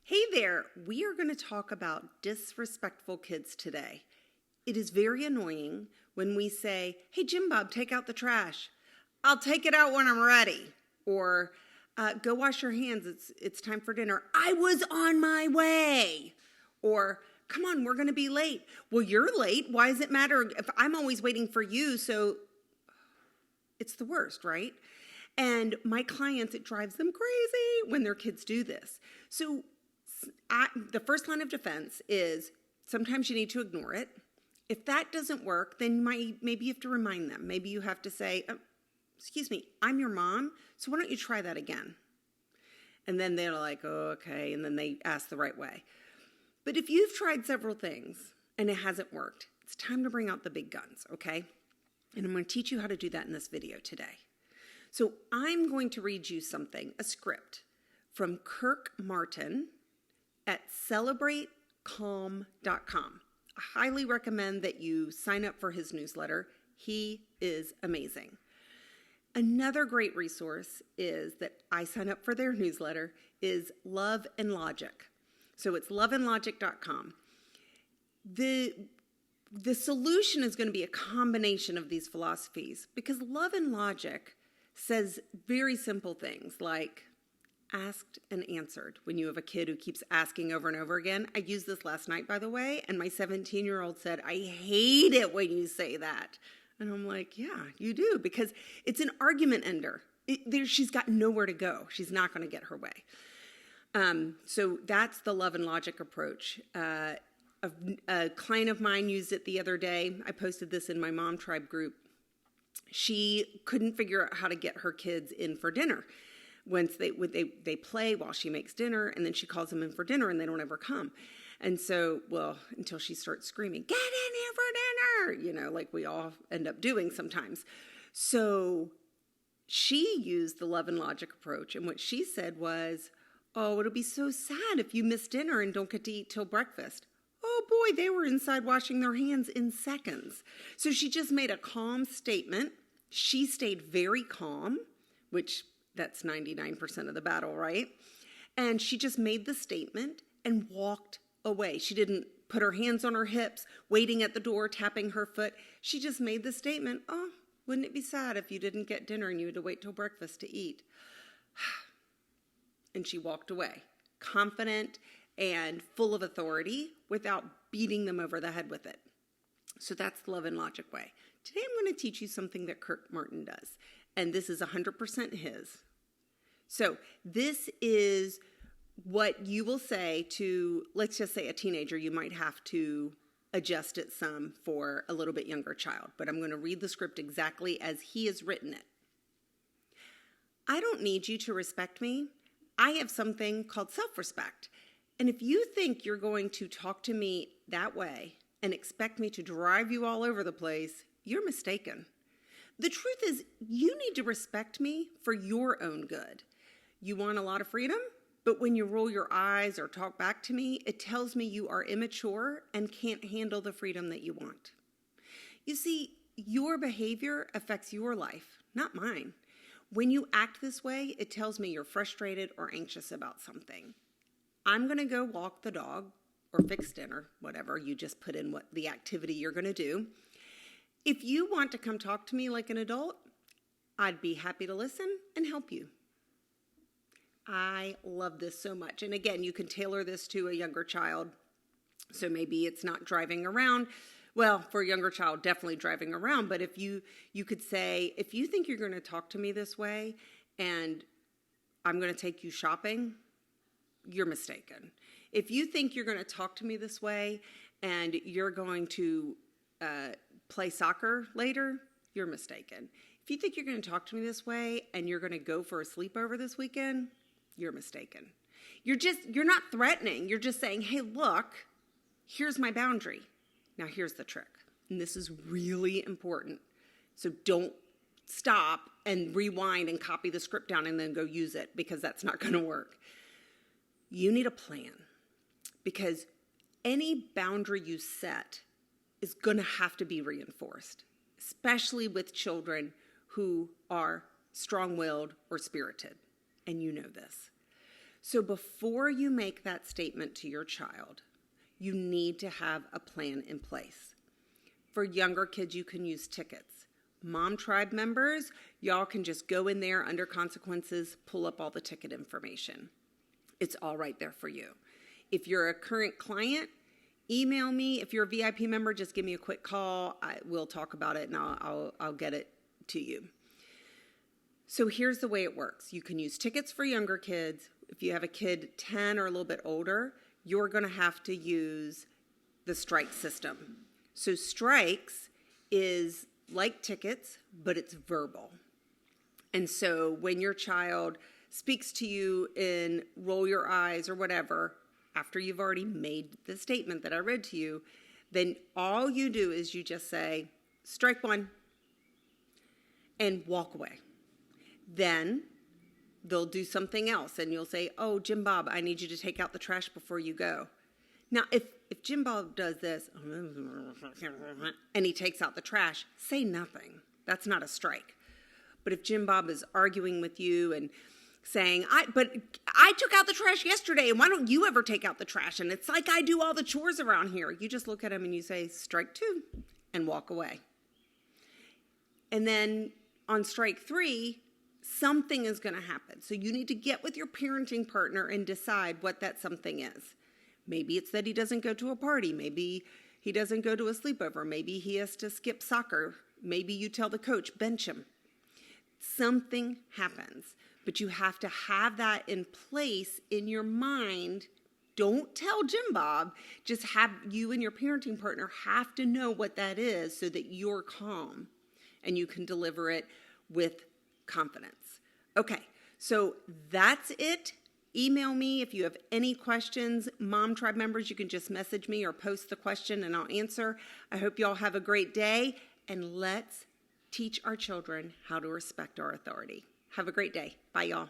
Hey there, we are going to talk about disrespectful kids today. It is very annoying when we say, hey Jim Bob, take out the trash. I'll take it out when I'm ready. Or go wash your hands, it's time for dinner. I was on my way. Or come on, we're going to be late. Well, you're late. Why does it matter if I'm always waiting for you? So it's the worst, right? And my clients, it drives them crazy when their kids do this. So the first line of defense is sometimes you need to ignore it. If that doesn't work, then maybe you have to remind them. Maybe you have to say, excuse me, I'm your mom, so why don't you try that again? And then they're like, oh, okay, and then they ask the right way. But if you've tried several things and it hasn't worked, it's time to bring out the big guns, okay? And I'm going to teach you how to do that in this video today. So I'm going to read you something, a script from Kirk Martin at celebratecalm.com. I highly recommend that you sign up for his newsletter. He is amazing. Another great resource is that I sign up for their newsletter is Love and Logic. So it's loveandlogic.com. The solution is going to be a combination of these philosophies because Love and Logic says very simple things like asked and answered. When you have a kid who keeps asking over and over again. I used this last night, by the way, and my 17-year-old said, I hate it when you say that. And I'm like, yeah, you do, because it's an argument ender. She's got nowhere to go. She's not going to get her way. So that's the Love and Logic approach. A client of mine used it the other day. I posted this in my Mom Tribe group. She couldn't figure out how to get her kids in for dinner. Once they play while she makes dinner, and then she calls them in for dinner, and they don't ever come. And so, until she starts screaming, get in here for dinner, like we all end up doing sometimes. So she used the Love and Logic approach, and what she said was, oh, it'll be so sad if you miss dinner and don't get to eat till breakfast. Oh boy, they were inside washing their hands in seconds. So she just made a calm statement. She stayed very calm, which that's 99% of the battle, right? And she just made the statement and walked away. She didn't put her hands on her hips, waiting at the door, tapping her foot. She just made the statement, oh, wouldn't it be sad if you didn't get dinner and you had to wait till breakfast to eat? And she walked away, confident and full of authority without beating them over the head with it. So that's the Love and Logic way. Today I'm going to teach you something that Kirk Martin does, and this is 100% his. So this is what you will say to, let's just say a teenager. You might have to adjust it some for a little bit younger child, but I'm going to read the script exactly as he has written it. I don't need you to respect me. I have something called self-respect. And if you think you're going to talk to me that way and expect me to drive you all over the place, you're mistaken. The truth is, you need to respect me for your own good. You want a lot of freedom, but when you roll your eyes or talk back to me, it tells me you are immature and can't handle the freedom that you want. You see, your behavior affects your life, not mine. When you act this way, it tells me you're frustrated or anxious about something. I'm going to go walk the dog or fix dinner, whatever. You just put in what the activity you're going to do. If you want to come talk to me like an adult, I'd be happy to listen and help you. I love this so much. And again, you can tailor this to a younger child. So maybe it's not driving around. Well, for a younger child, definitely driving around. But if you could say, if you think you're going to talk to me this way and I'm going to take you shopping, you're mistaken. If you think you're going to talk to me this way and you're going to play soccer later, you're mistaken. If you think you're going to talk to me this way and you're going to go for a sleepover this weekend, you're mistaken. You're not threatening. You're just saying, hey, look, here's my boundary. Now here's the trick. And this is really important. So don't stop and rewind and copy the script down and then go use it, because that's not going to work. You need a plan, because any boundary you set is going to have to be reinforced, especially with children who are strong-willed or spirited, and you know this. So before you make that statement to your child, you need to have a plan in place. For younger kids, you can use tickets. Mom Tribe members, y'all can just go in there under consequences, pull up all the ticket information. It's all right there for you. If you're a current client, email me. If you're a VIP member, just give me a quick call. We'll talk about it and I'll get it to you. So here's the way it works. You can use tickets for younger kids. If you have a kid 10 or a little bit older, you're going to have to use the strike system. So strikes is like tickets, but it's verbal. And so when your child speaks to you in roll your eyes or whatever, after you've already made the statement that I read to you, then all you do is you just say, strike one, and walk away. Then they'll do something else, and you'll say, oh, Jim Bob, I need you to take out the trash before you go. Now, if Jim Bob does this, and he takes out the trash, say nothing. That's not a strike. But if Jim Bob is arguing with you and saying, but I took out the trash yesterday, and why don't you ever take out the trash? And it's like I do all the chores around here. You just look at him and you say, strike two, and walk away. And then on strike three, something is going to happen. So you need to get with your parenting partner and decide what that something is. Maybe it's that he doesn't go to a party. Maybe he doesn't go to a sleepover. Maybe he has to skip soccer. Maybe you tell the coach, bench him. Something happens, but you have to have that in place in your mind. Don't tell Jim Bob. Just have you and your parenting partner have to know what that is so that you're calm and you can deliver it with confidence. Okay, so that's it. Email me if you have any questions. Mom Tribe members, you can just message me or post the question and I'll answer. I hope y'all have a great day, and let's teach our children how to respect our authority. Have a great day. Bye, y'all.